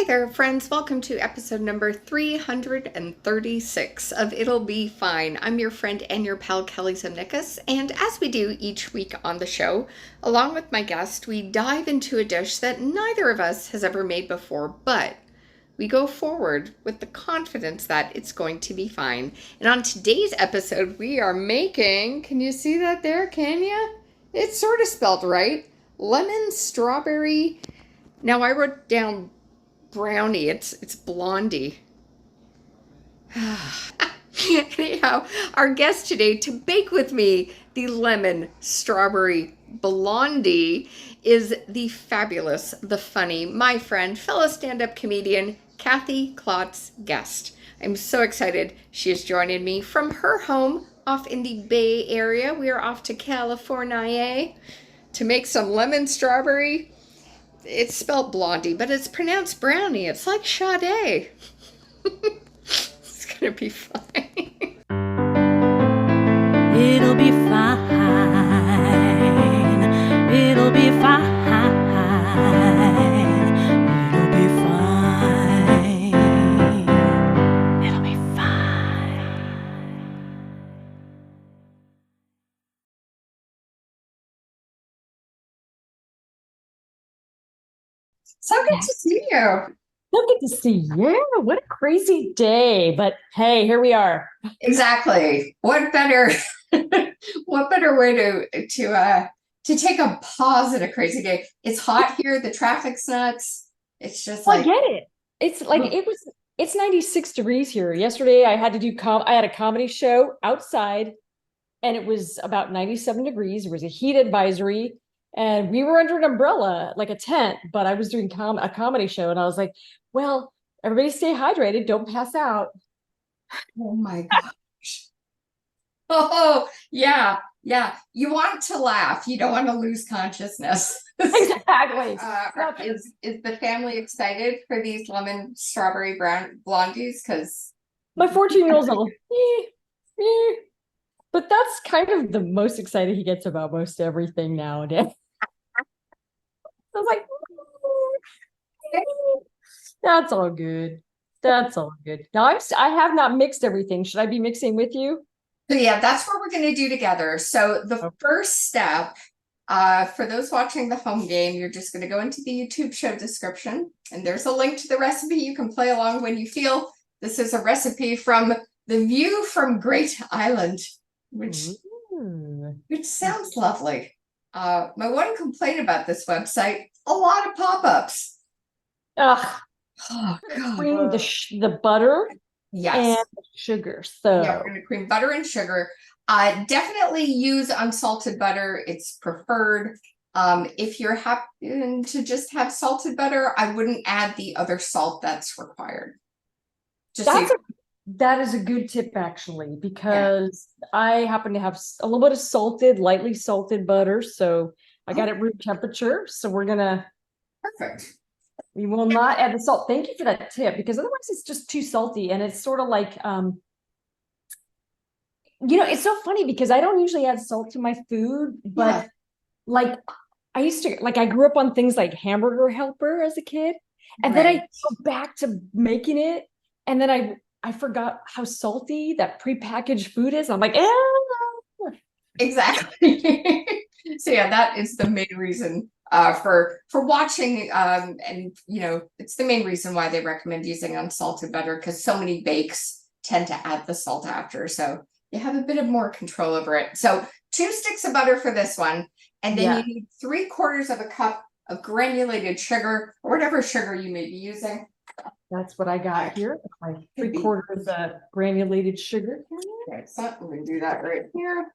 there, friends. Welcome to episode number 336 of It'll Be Fine. I'm your friend and your pal, Kelly Zemnickis, and as we do each week on the show, along with my guest, we dive into a dish that neither of us has ever made before, but we go forward with the confidence that it's going to be fine. And on today's episode, we are making, can you see that there, can you? It's sort of spelled right. Lemon strawberry. Now I wrote down brownie. It's Blondie. Anyhow, our guest today to bake with me the lemon strawberry Blondie is the fabulous, the funny, my friend, fellow stand-up comedian, Kathy Klotz-Guest. I'm so excited she is joining me from her home off in the Bay Area. We are off to California to make some lemon strawberry. It's spelled Blondie, but it's pronounced brownie. It's like Sade. It's gonna be fine. It'll be fine. It'll be fine. It'll be fine. It'll be fine. So good to see you. So good to see you. What a crazy day. But hey, here we are. Exactly. What better what better way to take a pause in a crazy day? It's hot here, the traffic's nuts. It's just Well, like I get it. It's like it's 96 degrees here. Yesterday I had to do I had a comedy show outside and it was about 97 degrees. There was a heat advisory. And we were under an umbrella, like a tent, but I was doing a comedy show. And I was like, well, everybody stay hydrated. Don't pass out. oh my gosh. Oh, yeah. Yeah. You want to laugh. You don't want to lose consciousness. Exactly. Is the family excited for these lemon strawberry blondies? Because my 14-year-old's all, but that's kind of the most excited he gets about most everything nowadays. I was like, that's all good. That's all good. Now I have not mixed everything. Should I be mixing with you? So yeah, that's what we're going to do together. So the first step, for those watching the home game, you're just going to go into the YouTube show description, and there's a link to the recipe. You can play along when you feel. This is a recipe from The View from Great Island, which sounds lovely. My one complaint about this website, a lot of pop-ups. Ugh. Oh, cream the butter yes, and the sugar. So yeah, we're going to cream butter and sugar. Definitely use unsalted butter. It's preferred. If you're happy to just have salted butter, I wouldn't add the other salt that's required. That is a good tip, actually, because I happen to have a little bit of lightly salted butter. So I got it room temperature. So we're gonna perfect. We will not add the salt. Thank you for that tip, because otherwise it's just too salty. And it's sort of like it's so funny because I don't usually add salt to my food, but like I grew up on things like Hamburger Helper as a kid, and then I go back to making it, and then I forgot how salty that prepackaged food is. I'm like, exactly. So yeah, that is the main reason for watching, and it's the main reason why they recommend using unsalted butter, because so many bakes tend to add the salt after, so you have a bit of more control over it. So 2 sticks of butter for this one, and then you need 3/4 of a cup of granulated sugar, or whatever sugar you may be using. That's what I got here. Like 3/4 granulated sugar. Excellent. We're going to do that right here.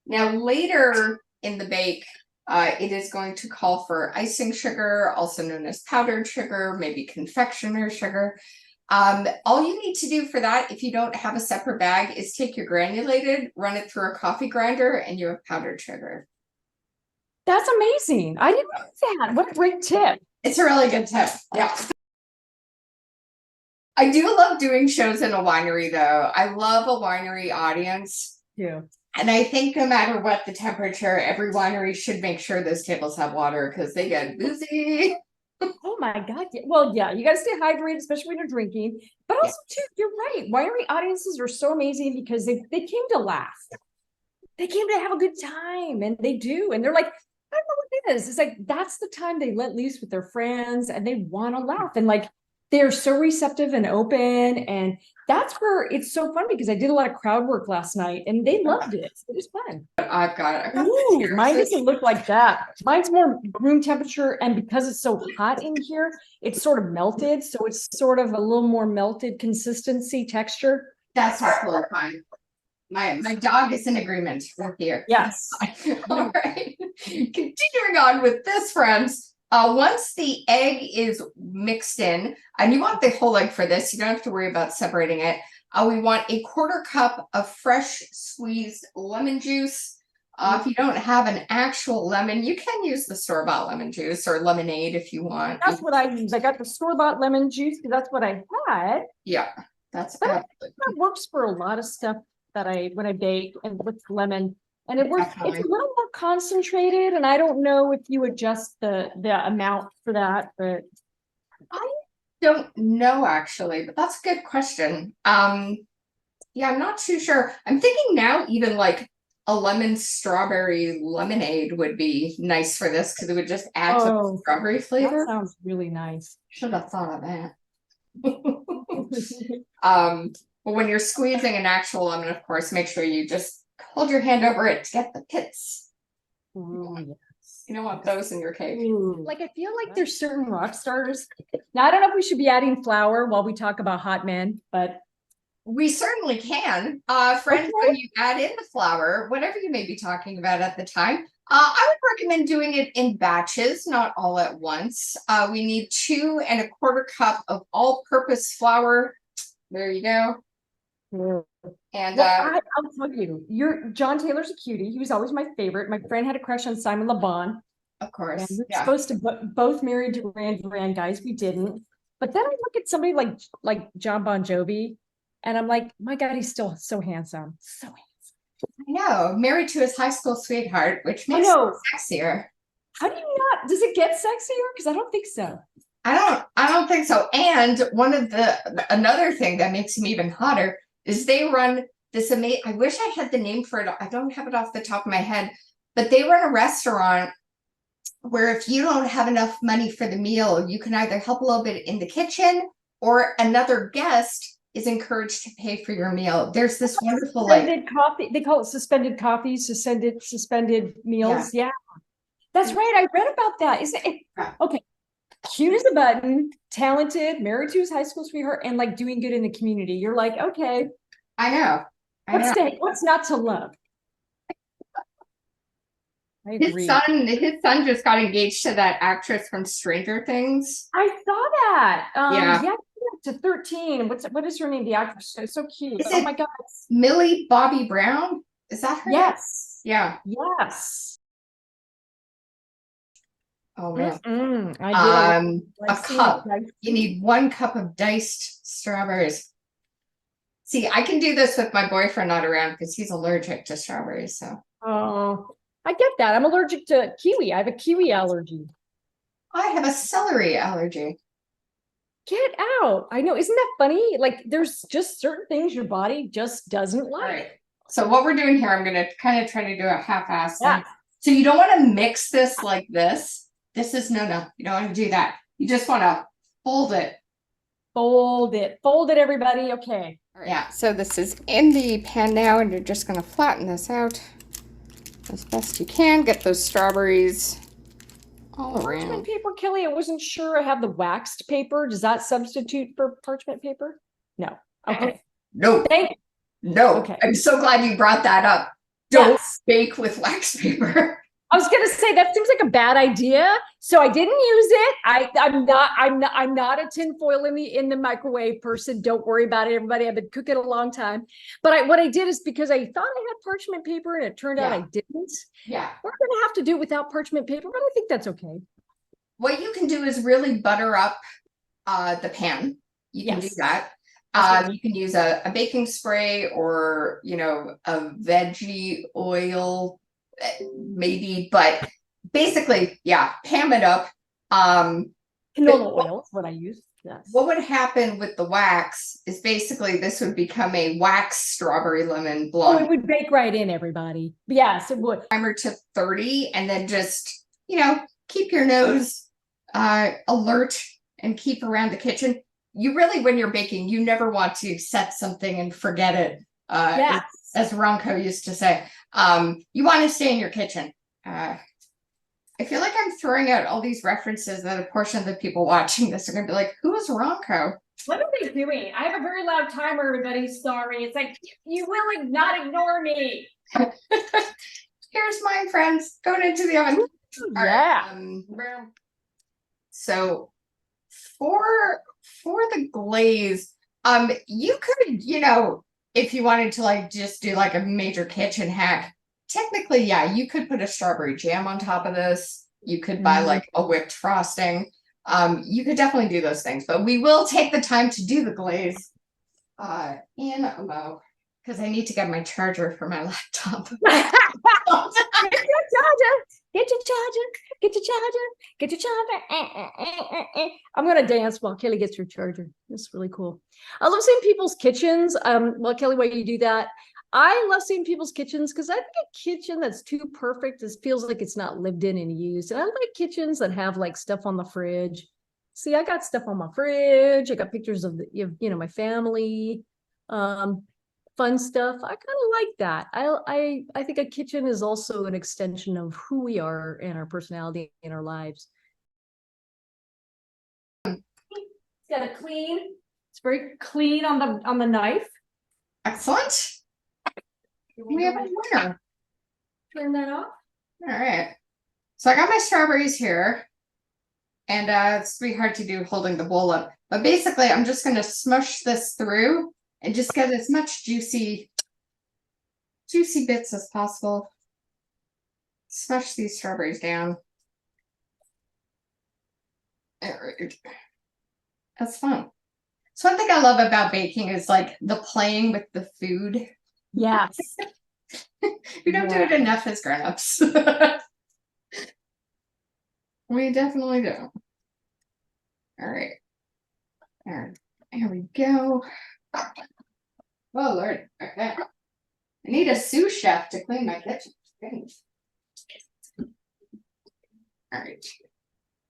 Now, later in the bake, it is going to call for icing sugar, also known as powdered sugar, maybe confectioner sugar. All you need to do for that, if you don't have a separate bag, is take your granulated, run it through a coffee grinder, and you have powdered sugar. That's amazing. I didn't know that. What a great tip. It's a really good tip. Yeah. I do love doing shows in a winery, though. I love a winery audience. Yeah. And I think no matter what the temperature, every winery should make sure those tables have water, because they get busy. Oh my God. Well, yeah, you got to stay hydrated, especially when you're drinking. But Yeah. also, too, you're right. Winery audiences are so amazing because they came to laugh. They came to have a good time, and they do. And they're like, I don't know what it is. It's like that's the time they let loose with their friends and they want to laugh. And like they're so receptive and open. And that's where it's so fun because I did a lot of crowd work last night and they loved it. It was fun. I've got it. Ooh, mine doesn't look like that. Mine's more room temperature, and because it's so hot in here, it's sort of melted. So it's sort of a little more melted consistency texture. That's totally fine. My dog is in agreement with you. Yes. All right. Continuing on with this, friends. Once the egg is mixed in, and you want the whole egg for this, you don't have to worry about separating it. We want a 1/4 cup of fresh squeezed lemon juice. If you don't have an actual lemon, you can use the store-bought lemon juice or lemonade if you want. That's what I use. I got the store-bought lemon juice because that's what I had. Yeah, that's that works for a lot of stuff that when I bake and with lemon. And it works. Definitely. It's a little more concentrated, and I don't know if you adjust the amount for that, but I don't know actually, but that's a good question. Yeah, I'm not too sure. I'm thinking now even like a lemon strawberry lemonade would be nice for this because it would just add some strawberry flavor. That sounds really nice. Should have thought of that. But when you're squeezing an actual lemon, of course, make sure you just hold your hand over it to get the pits. Ooh, yes. You don't want those in your cake. Ooh. Like I feel like there's certain rock stars. Now I don't know if we should be adding flour while we talk about hot men, but we certainly can. Friends, when you add in the flour, whatever you may be talking about at the time, I would recommend doing it in batches, not all at once. We need 2 1/4 cup of all-purpose flour. There you go. And well, I'll tell you, John Taylor's a cutie. He was always my favorite. My friend had a crush on Simon Le Bon. Of course. And we're supposed to both marry Duran Duran guys. We didn't. But then I look at somebody like John Bon Jovi, and I'm like, my God, he's still so handsome. So handsome. I know. Married to his high school sweetheart, which makes it sexier. How do you not? Does it get sexier? Because I don't think so. I don't think so. And another thing that makes him even hotter is they run this amazing, I wish I had the name for it. I don't have it off the top of my head, but they run a restaurant where if you don't have enough money for the meal, you can either help a little bit in the kitchen or another guest is encouraged to pay for your meal. There's this wonderful suspended coffee. They call it suspended coffee, suspended meals. Yeah. That's right. I read about that. Isn't it? Okay. Cute as a button, talented, married to his high school sweetheart, and like doing good in the community. You're like, okay. I know. What's not to love? I agree. His son just got engaged to that actress from Stranger Things. I saw that. Yeah, to 13. What is her name? The actress. So cute. Oh my God. Millie Bobby Brown? Is that her? Yes. Name? Yeah. Yes. Oh man. A cup. You need 1 cup of diced strawberries. See, I can do this with my boyfriend not around because he's allergic to strawberries. So. Oh, I get that. I'm allergic to kiwi. I have a kiwi allergy. I have a celery allergy. Get out. I know. Isn't that funny? Like there's just certain things your body just doesn't like. All right. So what we're doing here, I'm going to kind of try to do a half-ass thing. So you don't want to mix this like this. This is no. You don't want to do that. You just want to fold it. Fold it, everybody. Okay. All right. Yeah. So this is in the pan now, and you're just going to flatten this out as best you can. Get those strawberries all around. Parchment paper, Kelly. I wasn't sure. I have the waxed paper. Does that substitute for parchment paper? No. Okay. No. Thank you. No. Okay. I'm so glad you brought that up. Don't bake with wax paper. I was gonna say that seems like a bad idea, so I didn't use it. I'm not a tinfoil in the microwave person. Don't worry about it, everybody. I've been cooking a long time. But what I did is because I thought I had parchment paper and it turned out I didn't. Yeah, we're gonna have to do it without parchment paper, but I think that's okay. What you can do is really butter up the pan. You can do that. You can use a baking spray or a veggie oil. Maybe, but basically, pan it up. Canola oil is what I use. Yes. What would happen with the wax is basically this would become a wax strawberry lemon Oh, blonde. it would bake right in, everybody. Yes, it would. Timer to 30, and then just, keep your nose alert and keep around the kitchen. You really, when you're baking, you never want to set something and forget it. Yes. As Ronco used to say, you want to stay in your kitchen. I feel like I'm throwing out all these references that a portion of the people watching this are going to be like, who is Ronco? What are they doing? I have a very loud timer, everybody. Sorry. It's like, you will not ignore me. Here's mine, friends, going into the oven. Yeah. Right, so for the glaze, you could, if you wanted to like just do like a major kitchen hack, technically, yeah, you could put a strawberry jam on top of this. You could buy like a whipped frosting. You could definitely do those things, but we will take the time to do the glaze in a mo, because I need to get my charger for my laptop. Get your charger. Get your charger. Get your charger. Get your charger. I'm gonna dance while Kelly gets her charger. That's really cool. I love seeing people's kitchens. Well, Kelly, while you do that, I love seeing people's kitchens because I think a kitchen that's too perfect feels like it's not lived in and used. And I like kitchens that have like stuff on the fridge. See, I got stuff on my fridge. I got pictures of my family, fun stuff. I kind of like that. I think a kitchen is also an extension of who we are and our personality in our lives. It's got a clean. It's very clean on the knife. Excellent. We have a winner. Turn that off. All right. So I got my strawberries here. And it's pretty hard to do holding the bowl up. But basically, I'm just going to smush this through and just get as much juicy bits as possible. Smush these strawberries down. All right. That's fun. So one thing I love about baking is like the playing with the food. Yes. We don't do it enough as grown-ups. We definitely do. All right. There we go. Oh, Lord. Okay. I need a sous chef to clean my kitchen. All right.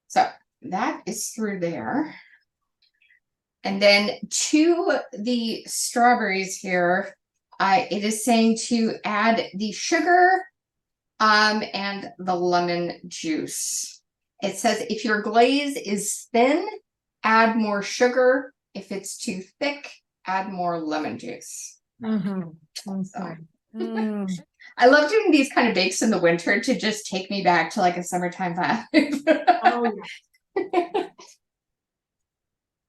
So that is through there. And then to the strawberries here, it is saying to add the sugar and the lemon juice. It says if your glaze is thin, add more sugar. If it's too thick, add more lemon juice. So. I love doing these kind of bakes in the winter to just take me back to like a summertime vibe. Oh, yeah.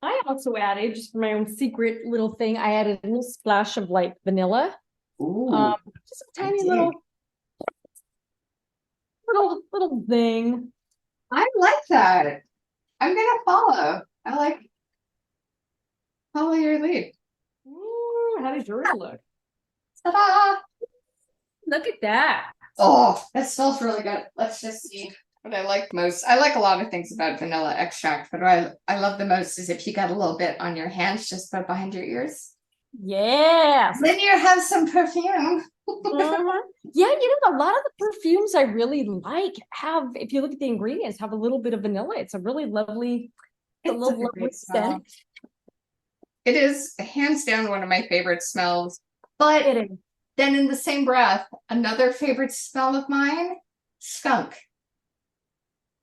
I also added, just for my own secret little thing, I added a little splash of like vanilla. Ooh, just a tiny little thing. I like that. I'm gonna follow. I like follow your lead. Ooh, how does yours look? Ta-da! Look at that. Oh, that smells really good. Let's just see what I like most. I like a lot of things about vanilla extract, but what I love the most is if you got a little bit on your hands, just put behind your ears. Yes. Then you have some perfume. Yeah, a lot of the perfumes I really like have, if you look at the ingredients, have a little bit of vanilla. It's a really lovely, lovely scent. It is hands down one of my favorite smells. But then in the same breath, another favorite smell of mine, skunk.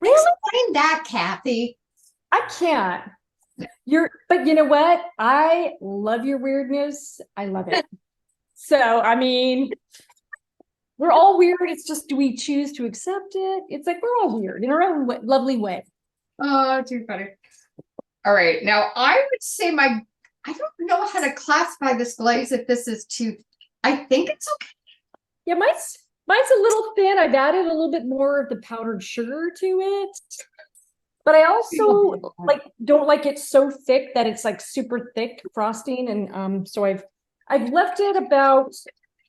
Really? Explain that, Kathy. I can't. But you know what? I love your weirdness. I love it. So, I mean, we're all weird. It's just, do we choose to accept it? It's like, we're all weird in our own lovely way. Oh, too funny. All right. Now, I would say I don't know how to classify this glaze if this is too, I think it's okay. Yeah, mine's a little thin. I've added a little bit more of the powdered sugar to it. But I also don't like it so thick that it's like super thick frosting. And so I've left it about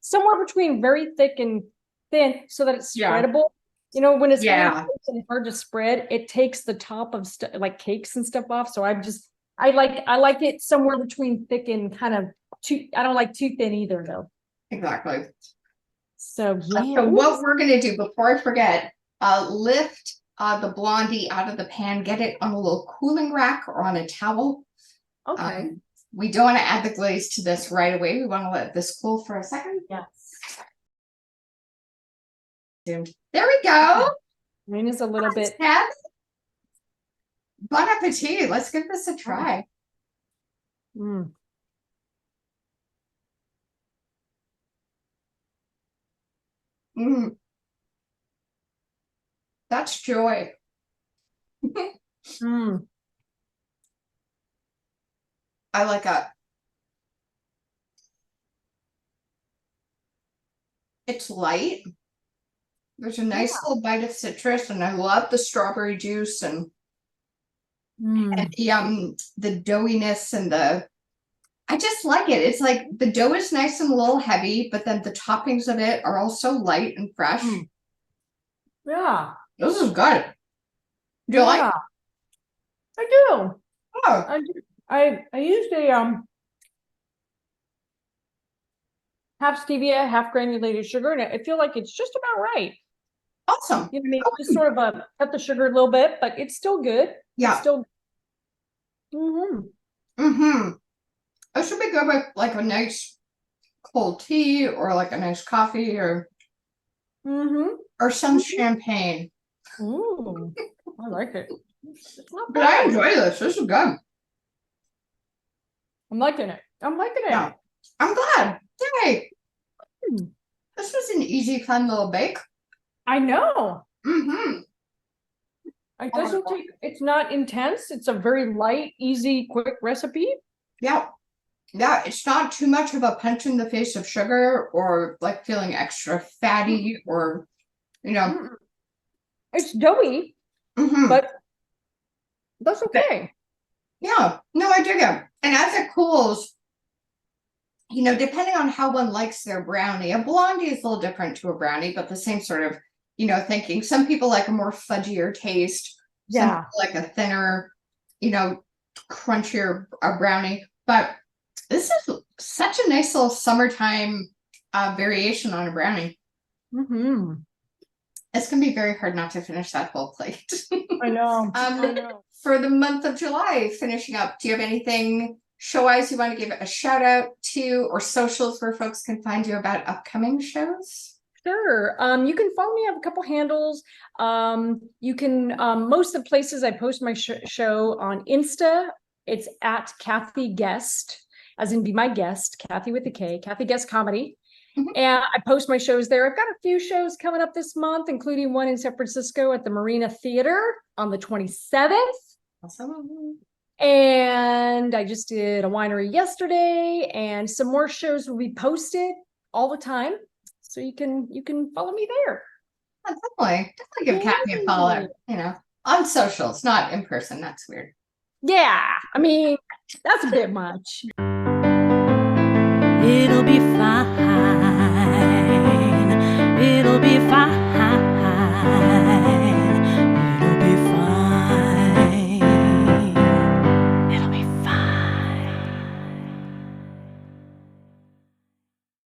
somewhere between very thick and thin so that it's spreadable. You know, when it's really Yeah. close and hard to spread, it takes the top of like cakes and stuff off. So I like it somewhere between thick and kind of too. I don't like too thin either, though. Exactly. So yeah. So what we're gonna do before I forget, lift the blondie out of the pan, get it on a little cooling rack or on a towel. Okay. We don't want to add the glaze to this right away. We want to let this cool for a second. Yes. There we go. Mine is a little bit. Bon appetit. Let's give this a try. Mm. Mm. That's joy. Mm. I like a. It's light. There's a nice little bite of citrus, and I love the strawberry juice and the doughiness and the. I just like it. It's like the dough is nice and a little heavy, but then the toppings of it are also light and fresh. Yeah. This is good. Do you like it? I do. Oh. I used a half stevia, half granulated sugar, and I feel like it's just about right. Awesome. You know what I mean? Just sort of cut the sugar a little bit, but it's still good. Yeah. It's still. It should be good with like a nice cold tea or like a nice coffee or some champagne. Ooh, I like it. It's not But I bad. enjoy this. This is good. I'm liking it. Yeah. I'm glad. Yay. This was an easy, fun little bake. I know. It doesn't take, it's not intense. It's a very light, easy, quick recipe. Yeah. Yeah, it's not too much of a punch in the face of sugar or like feeling extra fatty or, you know. It's doughy, but that's okay. Yeah, no, I dig it. And as it cools, you know, depending on how one likes their brownie, a blondie is a little different to a brownie, but the same sort of, you know, thinking. Some people like a more fudgier taste. Some people like a thinner, you know, crunchier brownie. But this is such a nice little summertime variation on a brownie. It's gonna be very hard not to finish that whole plate. I know. For the month of July, finishing up, do you have anything show-wise you want to give a shout out to, or socials where folks can find you about upcoming shows? Sure. You can follow me. I have a couple handles. You can, most of the places I post my show on Insta, it's at Kathy Guest, as in be my guest, Kathy with a K, Kathy Guest Comedy. And I post my shows there. I've got a few shows coming up this month, including one in San Francisco at the Marina Theater on the 27th. Awesome. And I just did a winery yesterday, and some more shows will be posted all the time. So you can follow me there. Oh, definitely give Kathy a follow, you know, on socials, not in person. That's weird. Yeah, I mean, that's a bit much.